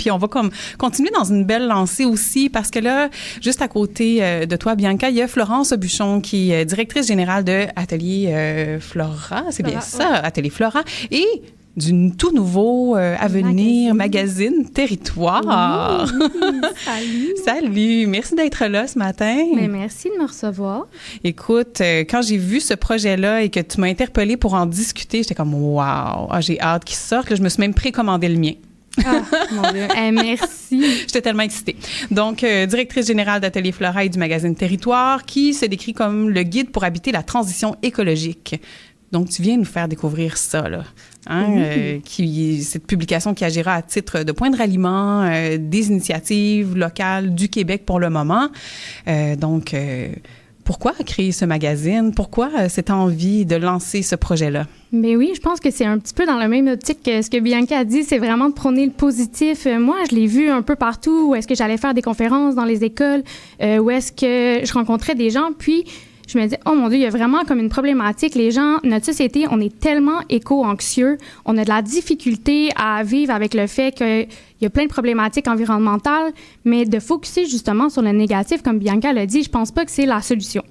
Puis on va comme continuer dans une belle lancée aussi parce que là, juste à côté de toi, Bianca, il y a Florence Aubuchon qui est directrice générale de Atelier Flora, c'est bien ça, ouais. Atelier Flora, et du tout nouveau Avenir Magazine Territoire. Oui, salut. Salut, merci d'être là ce matin. Mais merci de me recevoir. Écoute, quand j'ai vu ce projet-là et que tu m'as interpellée pour en discuter, j'étais comme « wow, j'ai hâte qu'il sorte ». Là, je me suis même précommandé le mien. Ah, mon Dieu. Merci. J'étais tellement excitée. Donc, directrice générale d'Atelier Flora et du magazine Territoire, qui se décrit comme le guide pour habiter la transition écologique. Donc, tu viens nous faire découvrir ça, là. Hein, cette publication qui agira à titre de point de ralliement des initiatives locales du Québec pour le moment. Donc, pourquoi créer ce magazine? Pourquoi cette envie de lancer ce projet-là? Mais oui, je pense que c'est un petit peu dans la même optique que ce que Bianca a dit, c'est vraiment de prôner le positif. Moi, je l'ai vu un peu partout, où est-ce que j'allais faire des conférences dans les écoles, où est-ce que je rencontrais des gens, puis je me dis, oh mon Dieu, il y a vraiment comme une problématique. Les gens, notre société, on est tellement éco-anxieux, on a de la difficulté à vivre avec le fait qu'il y a plein de problématiques environnementales, mais de focusser justement sur le négatif, comme Bianca l'a dit, je pense pas que c'est la solution.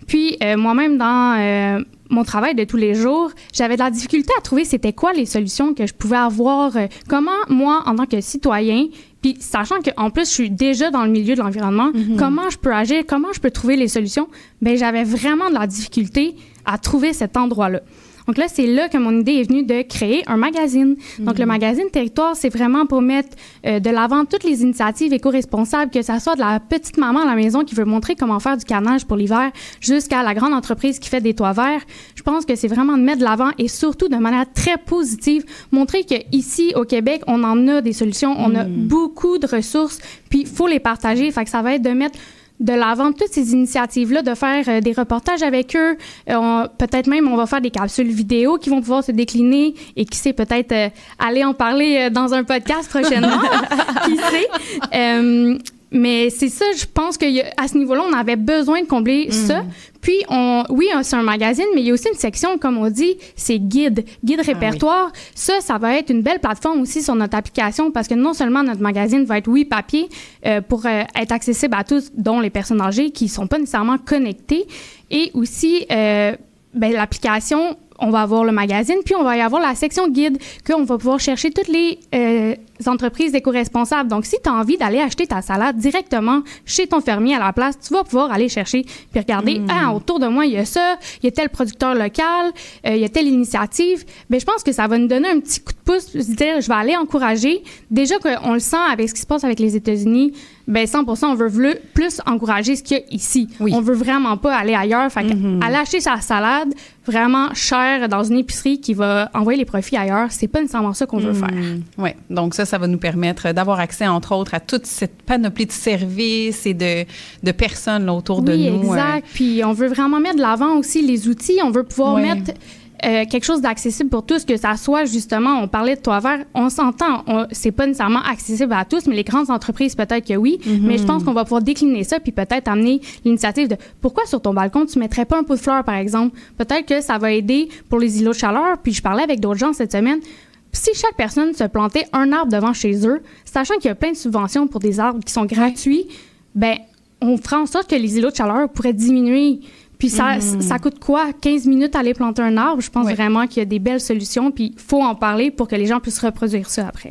Puis, moi-même, dans mon travail de tous les jours, j'avais de la difficulté à trouver c'était quoi les solutions que je pouvais avoir, comment, moi, en tant que citoyen, puis sachant qu'en plus, je suis déjà dans le milieu de l'environnement, comment je peux agir, comment je peux trouver les solutions, bien, j'avais vraiment de la difficulté à trouver cet endroit-là. Donc là, c'est là que mon idée est venue de créer un magazine. Donc, le magazine Territoire, c'est vraiment pour mettre de l'avant toutes les initiatives éco-responsables, que ça soit de la petite maman à la maison qui veut montrer comment faire du carnage pour l'hiver jusqu'à la grande entreprise qui fait des toits verts. Je pense que c'est vraiment de mettre de l'avant et surtout de manière très positive, montrer qu'ici, au Québec, on en a des solutions, on a beaucoup de ressources, puis il faut les partager. Fait que ça va être de mettre de l'avant toutes ces initiatives-là, de faire des reportages avec eux. Peut-être même, on va faire des capsules vidéo qui vont pouvoir se décliner et qui sait, peut-être aller en parler dans un podcast prochainement. Qui sait? Mais c'est ça, je pense qu'à ce niveau-là, on avait besoin de combler ça. Puis, oui, c'est un magazine, mais il y a aussi une section, comme on dit, c'est guide répertoire. Oui. Ça va être une belle plateforme aussi sur notre application parce que non seulement notre magazine va être, papier pour être accessible à tous, dont les personnes âgées qui ne sont pas nécessairement connectées. Et aussi, l'application, on va avoir le magazine, puis on va y avoir la section guide, qu'on va pouvoir chercher toutes les entreprises éco-responsables. Donc, si tu as envie d'aller acheter ta salade directement chez ton fermier à la place, tu vas pouvoir aller chercher puis regarder, autour de moi, il y a ça, il y a tel producteur local, il y a telle initiative. Bien, je pense que ça va nous donner un petit coup de pouce, se dire, je vais aller encourager. Déjà qu'on le sent avec ce qui se passe avec les États-Unis, bien, 100%, on veut plus encourager ce qu'il y a ici. Oui. On veut vraiment pas aller ailleurs. Fait aller acheter sa salade vraiment chère dans une épicerie qui va envoyer les profits ailleurs, c'est pas nécessairement ça qu'on veut faire. Oui, donc ça va nous permettre d'avoir accès, entre autres, à toute cette panoplie de services et de personnes là, autour de nous. Oui, exact. Puis on veut vraiment mettre de l'avant aussi les outils. On veut pouvoir mettre quelque chose d'accessible pour tous, que ça soit justement, on parlait de toit vert, on s'entend, c'est pas nécessairement accessible à tous, mais les grandes entreprises, peut-être que oui, mais je pense qu'on va pouvoir décliner ça puis peut-être amener l'initiative de pourquoi sur ton balcon tu mettrais pas un pot de fleurs, par exemple. Peut-être que ça va aider pour les îlots de chaleur, puis je parlais avec d'autres gens cette semaine. Si chaque personne se plantait un arbre devant chez eux, sachant qu'il y a plein de subventions pour des arbres qui sont gratuits, ben on fera en sorte que les îlots de chaleur pourraient diminuer. Puis ça coûte quoi? 15 minutes à aller planter un arbre? Je pense vraiment qu'il y a des belles solutions, puis il faut en parler pour que les gens puissent reproduire ça après.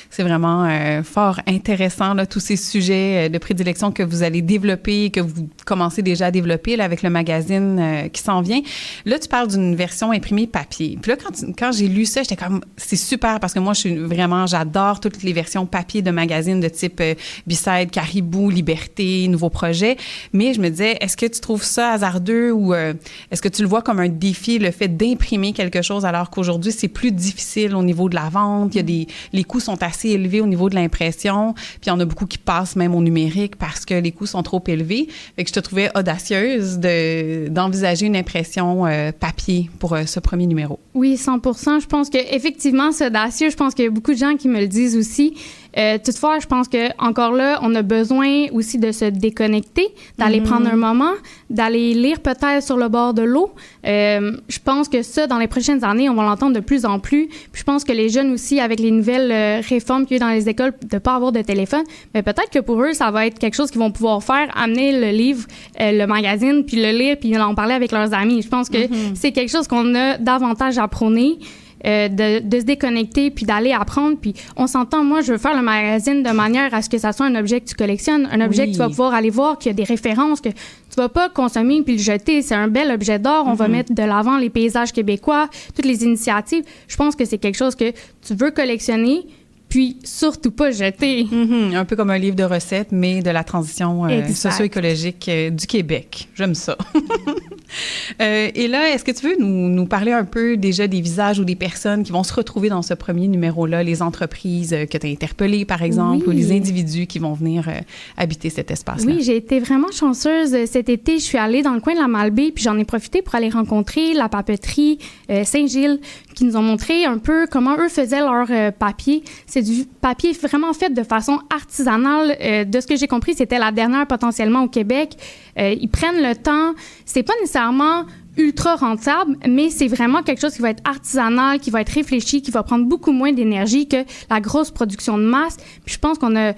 C'est vraiment fort intéressant, là, tous ces sujets de prédilection que vous allez développer, que vous commencez déjà à développer là, avec le magazine qui s'en vient. Là, tu parles d'une version imprimée papier. Puis là, quand j'ai lu ça, j'étais comme, c'est super parce que moi, j'adore toutes les versions papier de magazines de type B-Side, Caribou, Liberté, Nouveau Projet. Mais je me disais, est-ce que tu trouves ça hasardeux ou est-ce que tu le vois comme un défi, le fait d'imprimer quelque chose alors qu'aujourd'hui, c'est plus difficile au niveau de la vente? Il y a les coûts sont assez élevés au niveau de l'impression, puis il y en a beaucoup qui passent même au numérique parce que les coûts sont trop élevés. Fait que je te trouvais audacieuse d'envisager une impression papier pour ce premier numéro. Oui, 100%. Je pense qu'effectivement, c'est audacieux. Je pense qu'il y a beaucoup de gens qui me le disent aussi. Toutefois, je pense que encore là, on a besoin aussi de se déconnecter, d'aller prendre un moment, d'aller lire peut-être sur le bord de l'eau. Je pense que ça, dans les prochaines années, on va l'entendre de plus en plus. Puis je pense que les jeunes aussi, avec les nouvelles réformes qu'il y a dans les écoles, de pas avoir de téléphone, mais peut-être que pour eux, ça va être quelque chose qu'ils vont pouvoir faire, amener le livre, le magazine, puis le lire, puis en parler avec leurs amis. Je pense que c'est quelque chose qu'on a davantage à prôner. De se déconnecter puis d'aller apprendre. Puis on s'entend, moi, je veux faire le magazine de manière à ce que ça soit un objet que tu collectionnes, un objet que tu vas pouvoir aller voir, qu'il y a des références, que tu vas pas consommer puis le jeter. C'est un bel objet d'art. On va mettre de l'avant les paysages québécois, toutes les initiatives. Je pense que c'est quelque chose que tu veux collectionner puis surtout pas jeter. Un peu comme un livre de recettes, mais de la transition socio-écologique du Québec. J'aime ça. Et là, est-ce que tu veux nous parler un peu déjà des visages ou des personnes qui vont se retrouver dans ce premier numéro-là, les entreprises que tu as interpellées, par exemple, ou les individus qui vont venir habiter cet espace-là? Oui, j'ai été vraiment chanceuse. Cet été, je suis allée dans le coin de la Malbaie, puis j'en ai profité pour aller rencontrer la papeterie Saint-Gilles, qui nous ont montré un peu comment eux faisaient leur papier. C'est du papier vraiment fait de façon artisanale. De ce que j'ai compris, c'était la dernière potentiellement au Québec. Ils prennent le temps. C'est pas nécessairement ultra rentable, mais c'est vraiment quelque chose qui va être artisanal, qui va être réfléchi, qui va prendre beaucoup moins d'énergie que la grosse production de masse. Puis je pense qu'on a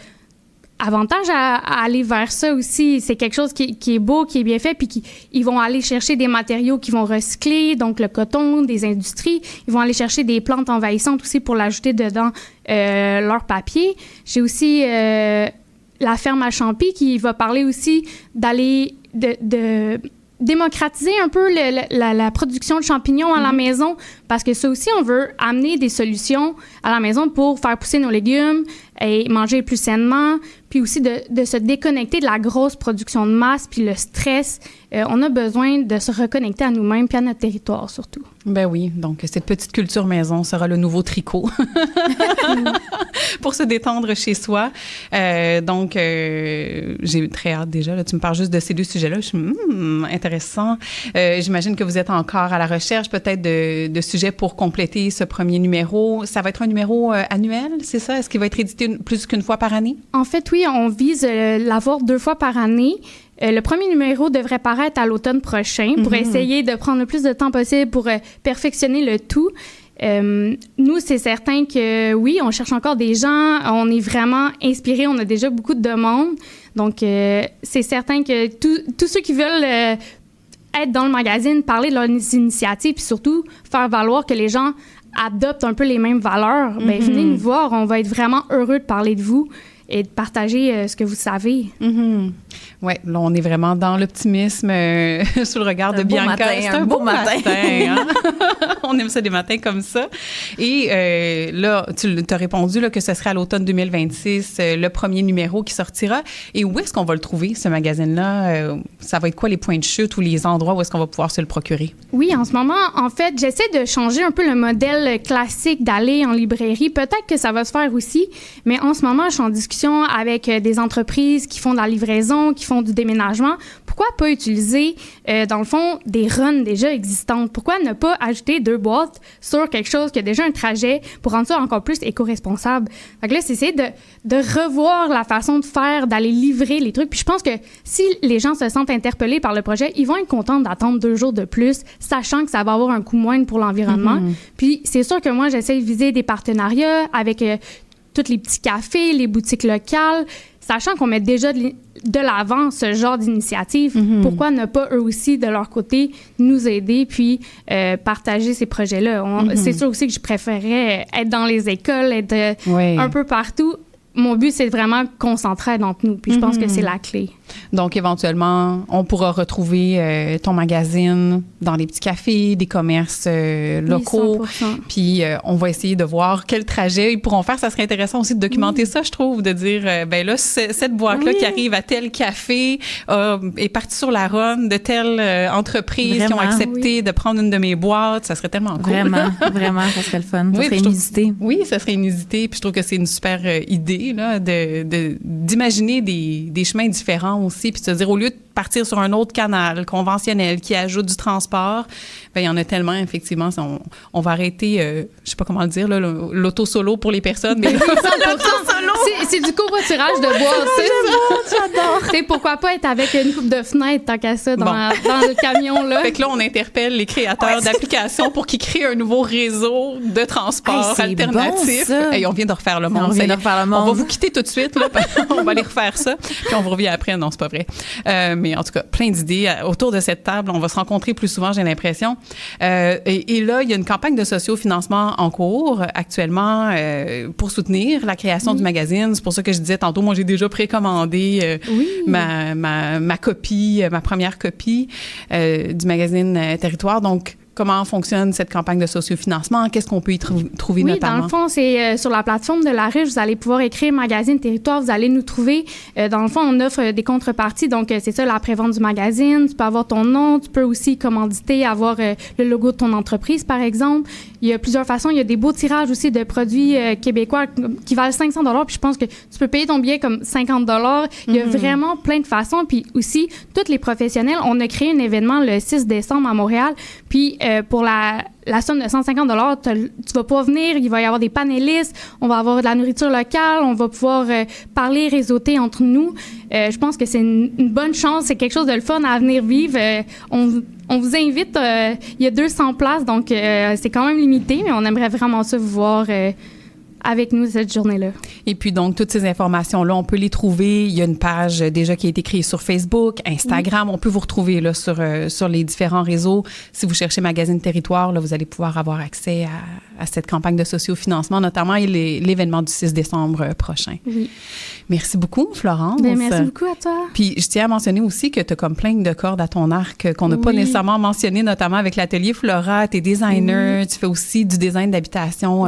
avantage à aller vers ça aussi. C'est quelque chose qui est beau, qui est bien fait, puis ils vont aller chercher des matériaux qui vont recycler, donc le coton, des industries. Ils vont aller chercher des plantes envahissantes aussi pour l'ajouter dedans leur papier. J'ai aussi la ferme à Champy qui va parler aussi d'aller de démocratiser un peu la production de champignons à la maison, parce que ça aussi, on veut amener des solutions à la maison pour faire pousser nos légumes et manger plus sainement, puis aussi de se déconnecter de la grosse production de masse, puis le stress. On a besoin de se reconnecter à nous-mêmes puis à notre territoire surtout. Ben oui, donc cette petite culture maison sera le nouveau tricot pour se détendre chez soi. Donc, j'ai très hâte déjà. Là, tu me parles juste de ces deux sujets-là. Je suis intéressant. J'imagine que vous êtes encore à la recherche peut-être de sujets pour compléter ce premier numéro. Ça va être un numéro annuel, c'est ça? Est-ce qu'il va être édité plus qu'une fois par année? En fait, oui, on vise l'avoir 2 fois par année. Le premier numéro devrait paraître à l'automne prochain pour essayer de prendre le plus de temps possible pour perfectionner le tout. Nous, c'est certain que oui, on cherche encore des gens. On est vraiment inspirés. On a déjà beaucoup de demandes. Donc, c'est certain que tous ceux qui veulent être dans le magazine, parler de leurs initiatives, puis surtout faire valoir que les gens adoptent un peu les mêmes valeurs, ben venez nous voir. On va être vraiment heureux de parler de vous et de partager ce que vous savez. Oui, là, on est vraiment dans l'optimisme sous le regard de Bianca. C'est un beau matin. Hein? On aime ça des matins comme ça. Et là, tu as répondu là, que ce serait à l'automne 2026, le premier numéro qui sortira. Et où est-ce qu'on va le trouver, ce magazine-là? Ça va être quoi les points de chute ou les endroits où est-ce qu'on va pouvoir se le procurer? Oui, en ce moment, en fait, j'essaie de changer un peu le modèle classique d'aller en librairie. Peut-être que ça va se faire aussi, mais en ce moment, je suis en discussion avec des entreprises qui font de la livraison, qui font du déménagement. Pourquoi pas utiliser, dans le fond, des runs déjà existantes? Pourquoi ne pas ajouter 2 boîtes sur quelque chose qui a déjà un trajet pour rendre ça encore plus éco-responsable? Fait que là, c'est essayer de revoir la façon de faire, d'aller livrer les trucs. Puis je pense que si les gens se sentent interpellés par le projet, ils vont être contents d'attendre 2 jours de plus, sachant que ça va avoir un coût moindre pour l'environnement. Puis c'est sûr que moi, j'essaie de viser des partenariats avec tous les petits cafés, les boutiques locales, sachant qu'on met déjà de l'avant ce genre d'initiative. Pourquoi ne pas, eux aussi, de leur côté, nous aider puis partager ces projets-là? C'est sûr aussi que je préférais être dans les écoles, être un peu partout. Mon but, c'est vraiment concentrer entre nous. Puis je pense que c'est la clé. Donc, éventuellement, on pourra retrouver ton magazine dans des petits cafés, des commerces locaux. Oui, 100%. Puis, on va essayer de voir quel trajet ils pourront faire. Ça serait intéressant aussi de documenter ça, je trouve, de dire, ben là, cette boîte-là qui arrive à tel café est partie sur la run de telle entreprise qui ont accepté de prendre une de mes boîtes. Ça serait tellement cool. Vraiment, ça serait le fun. Ça serait inusité. Oui, ça serait inusité. Puis, je trouve que c'est une super idée, là, d'imaginer des chemins différents aussi, puis de se dire, au lieu de partir sur un autre canal conventionnel qui ajoute du transport, bien, il y en a tellement, effectivement, on va arrêter, je sais pas comment le dire, là, l'auto-solo pour les personnes, mais l'auto-solo! c'est du covoiturage de bois, tu sais. J'adore. Tu sais, pourquoi pas être avec une coupe de fenêtre tant qu'à ça dans le camion, là. Fait que là, on interpelle les créateurs d'applications pour qu'ils créent un nouveau réseau de transport alternatif. Bon, Et on vient de refaire le monde. On va vous quitter tout de suite, là. On va aller refaire ça. Puis on vous revient après. Non, c'est pas vrai. Mais en tout cas, plein d'idées. Autour de cette table, on va se rencontrer plus souvent, j'ai l'impression. Et là, il y a une campagne de sociofinancement en cours actuellement pour soutenir la création du magazine. C'est pour ça que je disais tantôt, moi, j'ai déjà précommandé ma copie, ma première copie du magazine Territoire. Donc, comment fonctionne cette campagne de sociofinancement? Qu'est-ce qu'on peut y trouver notamment? Dans le fond, c'est sur la plateforme de La Ruche, vous allez pouvoir écrire Magazine Territoire, vous allez nous trouver. Dans le fond, on offre des contreparties, donc c'est ça, la prévente du magazine. Tu peux avoir ton nom, tu peux aussi commanditer, avoir le logo de ton entreprise, par exemple. Il y a plusieurs façons. Il y a des beaux tirages aussi de produits québécois qui valent 500 $, puis je pense que tu peux payer ton billet comme 50 $. Il y a vraiment plein de façons. Puis aussi, tous les professionnels, on a créé un événement le 6 décembre à Montréal, puis pour la somme de 150 $, tu vas pouvoir venir, il va y avoir des panélistes, on va avoir de la nourriture locale, on va pouvoir parler, réseauter entre nous. Je pense que c'est une bonne chance, c'est quelque chose de le fun à venir vivre. On vous invite, il y a 200 places, donc c'est quand même limité, mais on aimerait vraiment ça vous voir avec nous cette journée-là. Et puis donc, toutes ces informations-là, on peut les trouver. Il y a une page déjà qui a été créée sur Facebook, Instagram. On peut vous retrouver là, sur les différents réseaux. Si vous cherchez Magazine Territoire, là, vous allez pouvoir avoir accès à cette campagne de sociofinancement, notamment l'événement du 6 décembre prochain. Oui. Merci beaucoup, Florence. Merci beaucoup à toi. Puis, je tiens à mentionner aussi que tu as comme plein de cordes à ton arc qu'on n'a pas nécessairement mentionné, notamment avec l'atelier Flora. Tu es designer, tu fais aussi du design d'habitation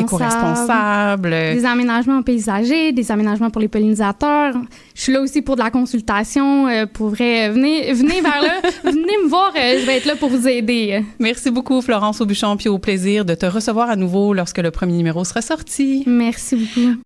éco-responsable. Des aménagements paysagers, des aménagements pour les pollinisateurs. Je suis là aussi pour de la consultation. Venez vers là, venez me voir, je vais être là pour vous aider. Merci beaucoup, Florence Aubuchon, puis au plaisir de te recevoir à nouveau lorsque le premier numéro sera sorti. Merci beaucoup.